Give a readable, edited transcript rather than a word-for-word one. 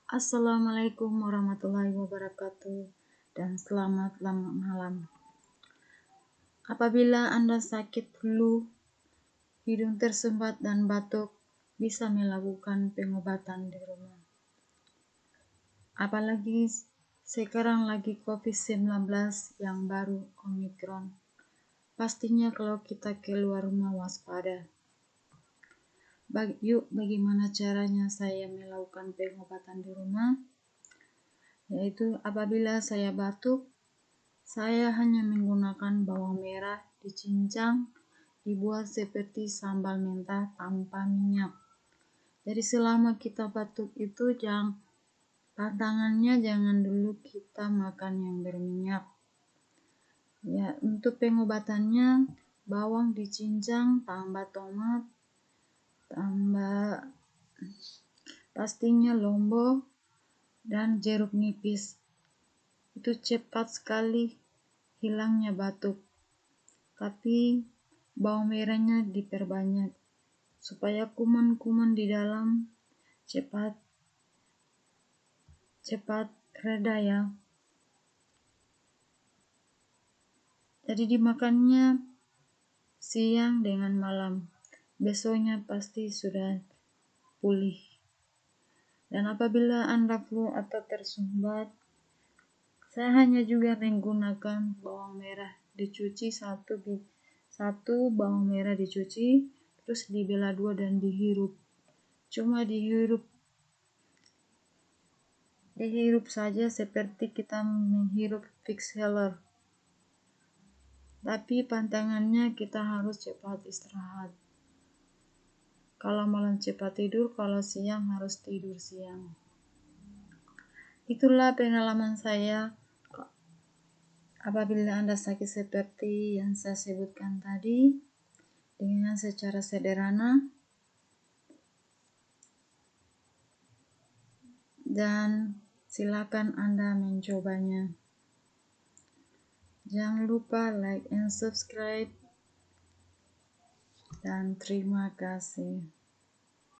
Assalamualaikum warahmatullahi wabarakatuh dan selamat malam. Apabila Anda sakit flu, hidung tersumbat dan batuk, bisa melakukan pengobatan di rumah. Apalagi sekarang lagi COVID-19 yang baru Omicron. Pastinya kalau kita keluar rumah waspada. Bagaimana caranya saya melakukan pengobatan di rumah? Yaitu apabila saya batuk, saya hanya menggunakan bawang merah dicincang, dibuat seperti sambal mentah tanpa minyak. Jadi selama kita batuk itu pantangannya jangan dulu kita makan yang berminyak. Ya, untuk pengobatannya bawang dicincang, tambah tomat, tambah pastinya lombok dan jeruk nipis. Itu cepat sekali hilangnya batuk. Tapi bawang merahnya diperbanyak supaya kuman-kuman di dalam cepat reda ya. Jadi dimakannya siang dengan malam. Besoknya pasti sudah pulih. Dan apabila Anda flu atau tersumbat, saya hanya juga menggunakan bawang merah dicuci satu bawang merah dicuci, terus dibelah dua dan dihirup. Cuma dihirup saja seperti kita menghirup Vicks Heller. Tapi pantangannya kita harus cepat istirahat. Kalau malam cepat tidur, kalau siang harus tidur siang. Itulah pengalaman saya apabila Anda sakit seperti yang saya sebutkan tadi, dengan secara sederhana, dan silakan Anda mencobanya. Jangan lupa like and subscribe, dan terima kasih.